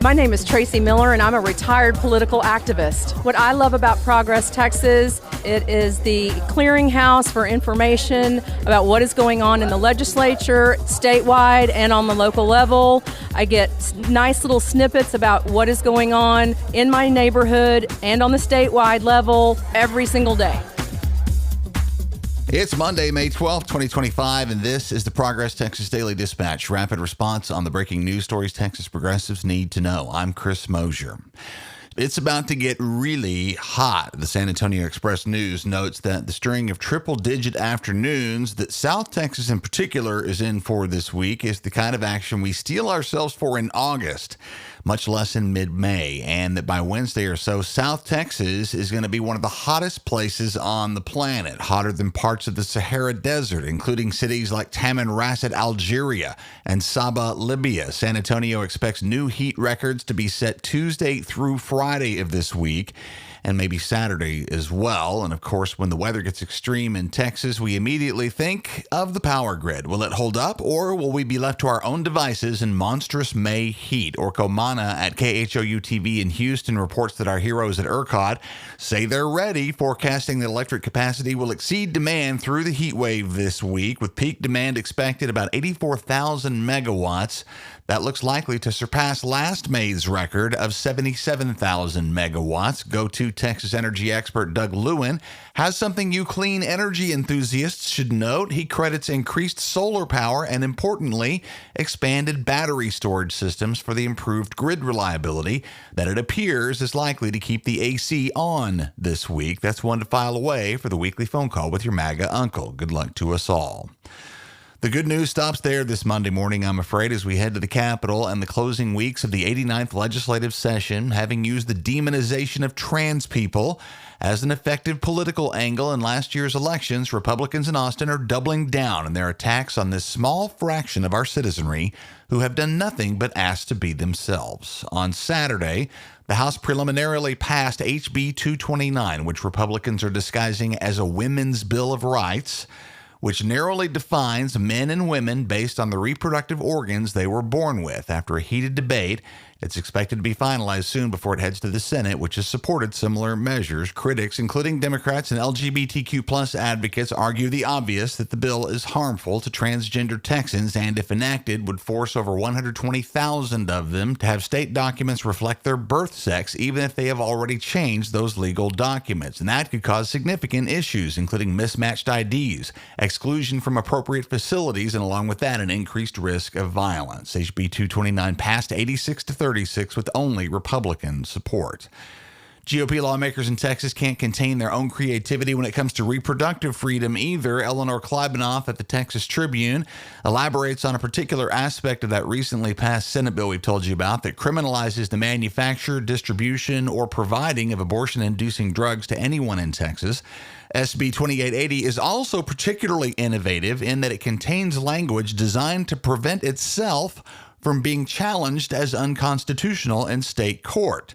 My name is Tracy Miller, and I'm a retired political activist. What I love about Progress Texas, it is the clearinghouse for information about what is going on in the legislature, statewide, and on the local level. I get nice little snippets about what is going on in my neighborhood and on the statewide level every single day. It's Monday, May 12th, 2025, and this is the Progress Texas Daily Dispatch, rapid response on the breaking news stories Texas progressives need to know. I'm Chris Mosier. It's about to get really hot. The San Antonio Express-News notes that the string of triple-digit afternoons that South Texas in particular is in for this week is the kind of action we steel ourselves for in August, much less in mid-May, and that by Wednesday or so, South Texas is going to be one of the hottest places on the planet, hotter than parts of the Sahara Desert, including cities like Tamanrasset, Algeria, and Sabah, Libya. San Antonio expects new heat records to be set Tuesday through Friday of this week, and maybe Saturday as well. And of course, when the weather gets extreme in Texas, we immediately think of the power grid. Will it hold up, or will we be left to our own devices in monstrous May heat? Orko Mana at KHOU TV in Houston reports that our heroes at ERCOT say they're ready, forecasting that electric capacity will exceed demand through the heat wave this week, with peak demand expected about 84,000 megawatts. That looks likely to surpass last May's record of 77,000 megawatts. Go-to Texas energy expert Doug Lewin has something you clean energy enthusiasts should note. He credits increased solar power and, importantly, expanded battery storage systems for the improved grid reliability that it appears is likely to keep the AC on this week. That's one to file away for the weekly phone call with your MAGA uncle. Good luck to us all. The good news stops there this Monday morning, I'm afraid, as we head to the Capitol and the closing weeks of the 89th legislative session, having used the demonization of trans people as an effective political angle in last year's elections. Republicans in Austin are doubling down in their attacks on this small fraction of our citizenry who have done nothing but ask to be themselves. On Saturday, the House preliminarily passed HB 229, which Republicans are disguising as a women's Bill of Rights, which narrowly defines men and women based on the reproductive organs they were born with. After a heated debate, it's expected to be finalized soon before it heads to the Senate, which has supported similar measures. Critics, including Democrats and LGBTQ+ advocates, argue the obvious, that the bill is harmful to transgender Texans and, if enacted, would force over 120,000 of them to have state documents reflect their birth sex, even if they have already changed those legal documents. And that could cause significant issues, including mismatched IDs, exclusion from appropriate facilities, and along with that, an increased risk of violence. HB 229 passed 86-36 with only Republican support. GOP lawmakers in Texas can't contain their own creativity when it comes to reproductive freedom either. Eleanor Kleibanoff at the Texas Tribune elaborates on a particular aspect of that recently passed Senate bill we've told you about that criminalizes the manufacture, distribution, or providing of abortion-inducing drugs to anyone in Texas. SB 2880 is also particularly innovative in that it contains language designed to prevent itself from being challenged as unconstitutional in state court,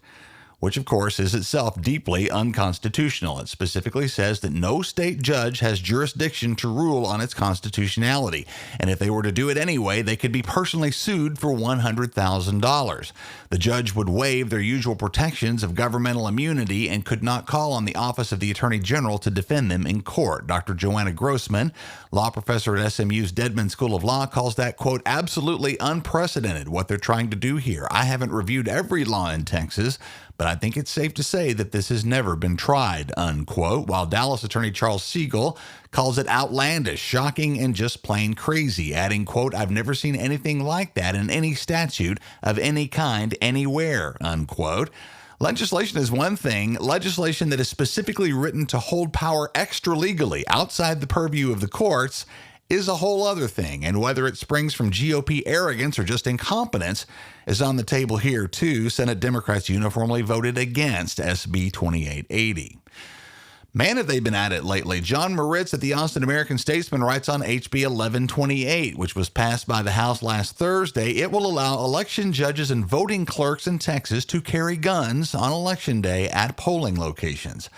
which of course is itself deeply unconstitutional. It specifically says that no state judge has jurisdiction to rule on its constitutionality, and if they were to do it anyway, they could be personally sued for $100,000. The judge would waive their usual protections of governmental immunity and could not call on the Office of the Attorney General to defend them in court. Dr. Joanna Grossman, law professor at SMU's Dedman School of Law, calls that, quote, absolutely unprecedented what they're trying to do here. I haven't reviewed every law in Texas, but I think it's safe to say that this has never been tried, unquote, while Dallas attorney Charles Siegel calls it outlandish, shocking, and just plain crazy, adding, quote, I've never seen anything like that in any statute of any kind anywhere, unquote. Legislation is one thing. Legislation that is specifically written to hold power extra legally outside the purview of the courts is a whole other thing, and whether it springs from GOP arrogance or just incompetence is on the table here, too. Senate Democrats uniformly voted against SB 2880. Man, have they been at it lately. John Moritz at the Austin American-Statesman writes on HB 1128, which was passed by the House last Thursday. It will allow election judges and voting clerks in Texas to carry guns on Election Day at polling locations.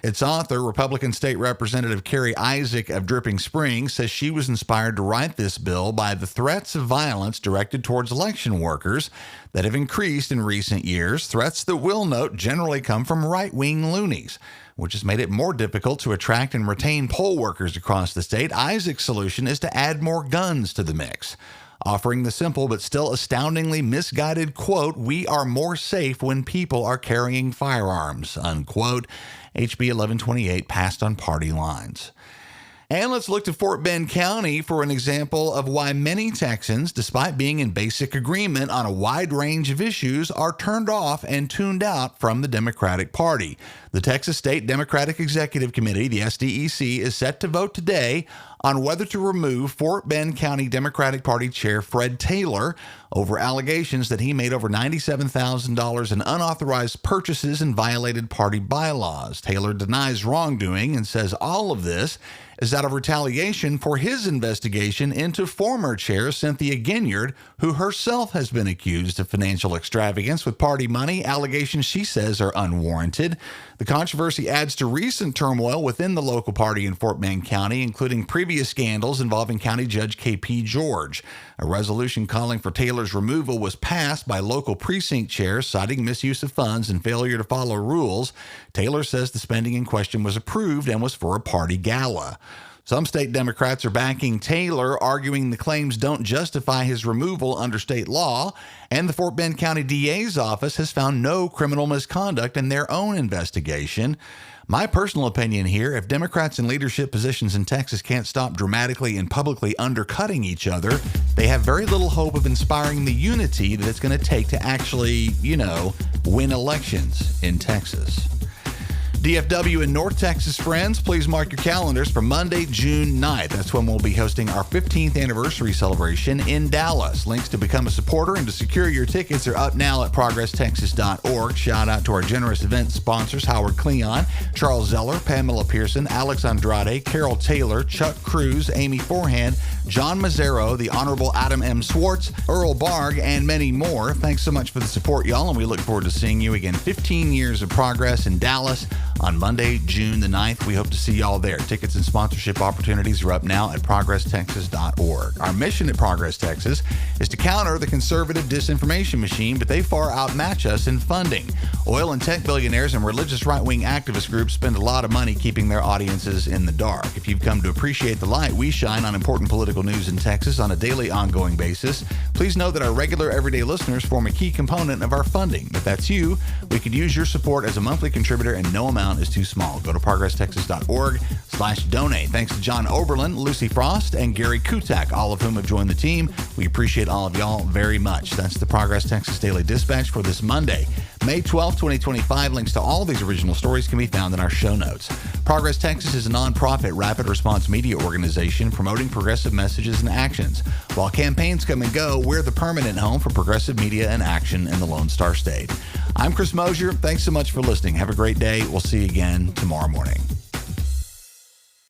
Its author, Republican State Representative Carrie Isaac of Dripping Springs, says she was inspired to write this bill by the threats of violence directed towards election workers that have increased in recent years, threats that we'll note generally come from right-wing loonies, which has made it more difficult to attract and retain poll workers across the state. Isaac's solution is to add more guns to the mix, offering the simple but still astoundingly misguided quote, "We are more safe when people are carrying firearms," unquote. HB 1128 passed on party lines. And let's look to Fort Bend County for an example of why many Texans, despite being in basic agreement on a wide range of issues, are turned off and tuned out from the Democratic Party. The Texas State Democratic Executive Committee, the SDEC, is set to vote today on whether to remove Fort Bend County Democratic Party Chair Fred Taylor over allegations that he made over $97,000 in unauthorized purchases and violated party bylaws. Taylor denies wrongdoing and says all of this is out of retaliation for his investigation into former chair Cynthia Ginyard, who herself has been accused of financial extravagance with party money, allegations she says are unwarranted. The controversy adds to recent turmoil within the local party in Fort Bend County, including previous scandals involving County Judge K.P. George. A resolution calling for Taylor's removal was passed by local precinct chairs, citing misuse of funds and failure to follow rules. Taylor says the spending in question was approved and was for a party gala. Some state Democrats are backing Taylor, arguing the claims don't justify his removal under state law, and the Fort Bend County DA's office has found no criminal misconduct in their own investigation. My personal opinion here, if Democrats in leadership positions in Texas can't stop dramatically and publicly undercutting each other, they have very little hope of inspiring the unity that it's going to take to actually, win elections in Texas. DFW and North Texas friends, please mark your calendars for Monday, June 9th. That's when we'll be hosting our 15th anniversary celebration in Dallas. Links to become a supporter and to secure your tickets are up now at ProgressTexas.org. Shout out to our generous event sponsors, Howard Cleon, Charles Zeller, Pamela Pearson, Alex Andrade, Carol Taylor, Chuck Cruz, Amy Forehand, John Mazzaro, the Honorable Adam M. Swartz, Earl Barg, and many more. Thanks so much for the support, y'all, and we look forward to seeing you again. 15 years of progress in Dallas on Monday, June the 9th. We hope to see y'all there. Tickets and sponsorship opportunities are up now at ProgressTexas.org. Our mission at Progress Texas is to counter the conservative disinformation machine, but they far outmatch us in funding. Oil and tech billionaires and religious right-wing activist groups spend a lot of money keeping their audiences in the dark. If you've come to appreciate the light we shine on important political news in Texas on a daily, ongoing basis, please know that our regular, everyday listeners form a key component of our funding. If that's you, we could use your support as a monthly contributor, and no amount is too small. Go to ProgressTexas.org/donate. Thanks to John Oberlin, Lucy Frost, and Gary Kutak, all of whom have joined the team. We appreciate all of y'all very much. That's the Progress Texas Daily Dispatch for this Monday, May 12, 2025. Links to all of these original stories can be found in our show notes. Progress Texas is a nonprofit rapid response media organization promoting progressive messages and actions. While campaigns come and go, we're the permanent home for progressive media and action in the Lone Star State. I'm Chris Mosier. Thanks so much for listening. Have a great day. We'll see you again tomorrow morning.